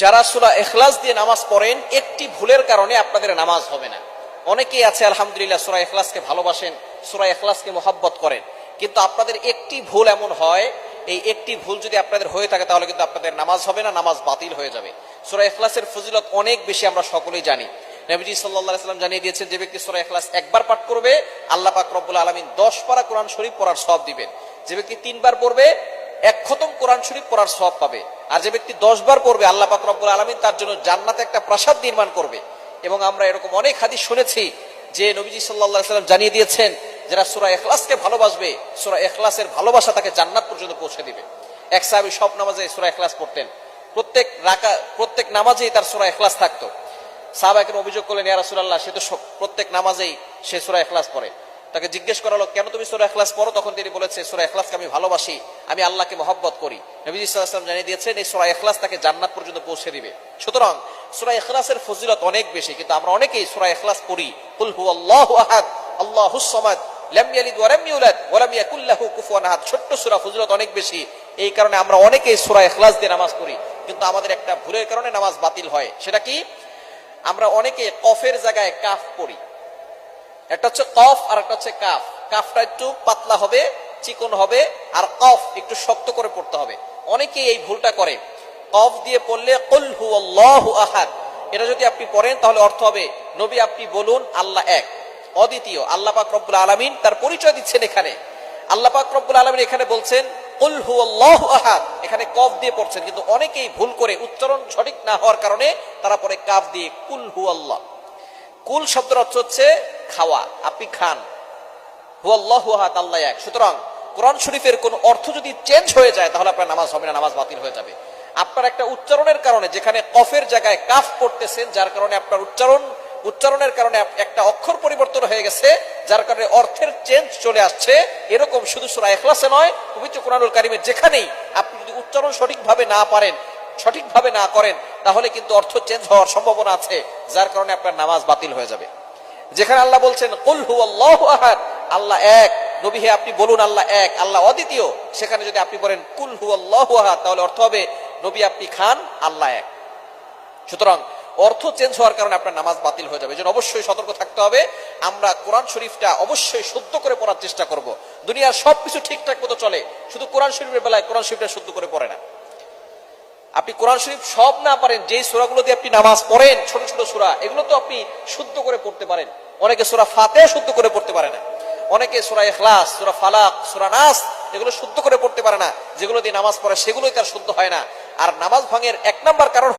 যারা সূরা ইখলাস দিয়ে নামাজ পড়েন একটি ভুলের কারণে আপনাদের নামাজ হবে না। অনেকেই আছে আলহামদুলিল্লাহ সূরা ইখলাসকে ভালোবাসেন, সূরা ইখলাসকে মোহাব্বত করেন, কিন্তু আপনাদের একটি ভুল এমন হয়, এই একটি ভুল যদি আপনাদের হয়ে থাকে তাহলে কিন্তু আপনাদের নামাজ হবে না, নামাজ বাতিল হয়ে যাবে। সূরা ইখলাসের ফজিলত অনেক বেশি, আমরা সকলেই জানি। নবীজি সাল্লাল্লাহু আলাইহি ওয়াসাল্লাম জানিয়ে দিয়েছেন, যে ব্যক্তি সূরা ইখলাস একবার পাঠ করবে আল্লাহ পাক রব্বুল আলামিন 10 পারা কোরআন শরীফ পড়ার সওয়াব দিবেন। যে ব্যক্তি 3 বার পড়বে 1 খতম কোরআন শরীফ পড়ার সওয়াব পাবে। আর যে ব্যক্তি 10 বার পড়বে আল্লাহ পাক রব্বুল আলামিন তার জন্য জান্নাতে একটা প্রাসাদ নির্মাণ করবে। এবং আমরা এরকম অনেক হাদিস শুনেছি যে নবীজি সাল্লাল্লাহু আলাইহি ওয়াসাল্লাম জানিয়ে দিয়েছেন, যারা সূরা ইখলাসকে ভালোবাসবে সূরা ইখলাসের ভালোবাসা তাকে জান্নাত পর্যন্ত পৌঁছে দিবে। এক সাহাবী সব নামাজে সূরা ইখলাস পড়তেন, প্রত্যেক নামাজেই তার সূরা ইখলাস থাকতো। সাহাবায়ে অভিযোগ করলেন, ইয়া রাসূলুল্লাহ, সে তো প্রত্যেক নামাজেই সে সূরা ইখলাস পড়ে। তাকে জিজ্ঞেস করা হলো, কেন তুমি সূরা ইখলাস পড়ো? তখন তিনি বলেছে, সূরা ইখলাসকে আমি ভালোবাসি, আমি আল্লাহকে মহব্বত করি। নবী সাল্লাল্লাহু আলাইহি ওয়াসাল্লাম জানিয়ে দিয়েছেন, এই সূরা ইখলাস তাকে জান্নাত পর্যন্ত পৌঁছে দিবে। সুতরাং সূরা ইখলাসের ফজিলত অনেক বেশি, কিন্তু আমরা অনেকেই সূরা ইখলাস পড়ি, কুল হুয়াল্লাহু আহাদ আল্লাহুস সামাদ লাম ইয়ালিদ ওয়া লাম ইউলাদ ওয়া লাম ইয়াকুল লাহু কুফুয়ান আহাদ। ছোট্ট সূরা, ফজিলত অনেক বেশি, এই কারণে আমরা অনেকেই সূরা ইখলাস দিয়ে নামাজ পড়ি, কিন্তু আমাদের একটা ভুলের কারণে নামাজ বাতিল হয়। সেটা কি? আমরা অনেকে কফের জায়গায় কাফ পড়ি। একটা হচ্ছে কফ আর একটা হচ্ছে কাফ। কাফটা একটু পাতলা হবে, চিকন হবে, আর কফ একটু শক্ত করে পড়তে হবে। অনেকেই এই ভুলটা করে। কফ দিয়ে পড়লে কুল হুয়াল্লাহু আহাদ, এটা যদি আপনি পড়েন তাহলে অর্থ হবে, নবী আপনি বলুন আল্লাহ এক, অদ্বিতীয়। আল্লাহ পাক রব্বুল আলামিন তার পরিচয় দিচ্ছেন এখানে। আল্লাহ পাক রব্বুল আলামিন এখানে বলছেন কুল হুয়াল্লাহু আহাদ, এখানে কফ দিয়ে পড়ছেন, কিন্তু অনেকেই ভুল করে উচ্চারণ সঠিক না হওয়ার কারণে তারা পরে কাফ দিয়ে কুল হুয়াল্লাহ। কুল শব্দের অর্থ হচ্ছে খাওয়া, আপনি খান। হুয়াল্লাহু আহাদ, আল্লাহ এক। সুতরাং কোরআন শরীফের কোন অর্থ যদি চেঞ্জ হয়ে যায় তাহলে আপনার নামাজ হবে না, নামাজ বাতিল হয়ে যাবে। আপনার একটা উচ্চারণের কারণে, যেখানে কফের জায়গায় কাফ পড়তেছেন, যার কারণে আপনার উচ্চারণের কারণে একটা অক্ষর পরিবর্তন হয়ে গেছে, যার কারণে অর্থের চেঞ্জ চলে আসছে। এরকম শুধু সূরা ইখলাসে নয়, পবিত্র কোরআনুল কারীমের যেখানেই আপনি যদি উচ্চারণ সঠিকভাবে না করেন তাহলে কিন্তু অর্থ চেঞ্জ হওয়ার সম্ভাবনা আছে, যার কারণে আপনার নামাজ বাতিল হয়ে যাবে। যেখানে আল্লাহ বলছেন কুল হুয়াল্লাহু আহাদ, আল্লাহ এক, নবী হে আপনি বলুন আল্লাহ এক, আল্লাহ অদ্বিতীয়, সেখানে যদি আপনি বলেন কুল হুয়াল্লাহু আহাদ তাহলে অর্থ হবে, নবী আপনি খান, আল্লাহ এক। সুতরাং অর্থ চেঞ্জ হওয়ার কারণে আপনার নামাজ বাতিল হয়ে যাবে। এজন্য অবশ্যই সতর্ক থাকতে হবে। আমরা কোরআন শরীফটা অবশ্যই শুদ্ধ করে পড়ার চেষ্টা করব। দুনিয়ার সবকিছু ঠিকঠাক মতো চলে, শুধু কোরআন শরীফের বেলায় কোরআন শরীফটা শুদ্ধ করে পড়ে না। আপনি কোরআন শরীফ সব না পারেন, যেই সূরাগুলো দিয়ে আপনি নামাজ পড়েন, ছোট ছোট সূরা, এগুলো তো আপনি শুদ্ধ করে পড়তে পারেন। অনেকে সূরা ফাতিহা শুদ্ধ করে পড়তে পারে না, অনেকে সূরা ইখলাস, সূরা ফালাক, সূরা নাস এগুলো শুদ্ধ করে পড়তে পারে না। যেগুলো দিয়ে নামাজ পড়ে সেগুলোই তার শুদ্ধ হয় না। আর নামাজ ভাঙের 1 নাম্বার কারণ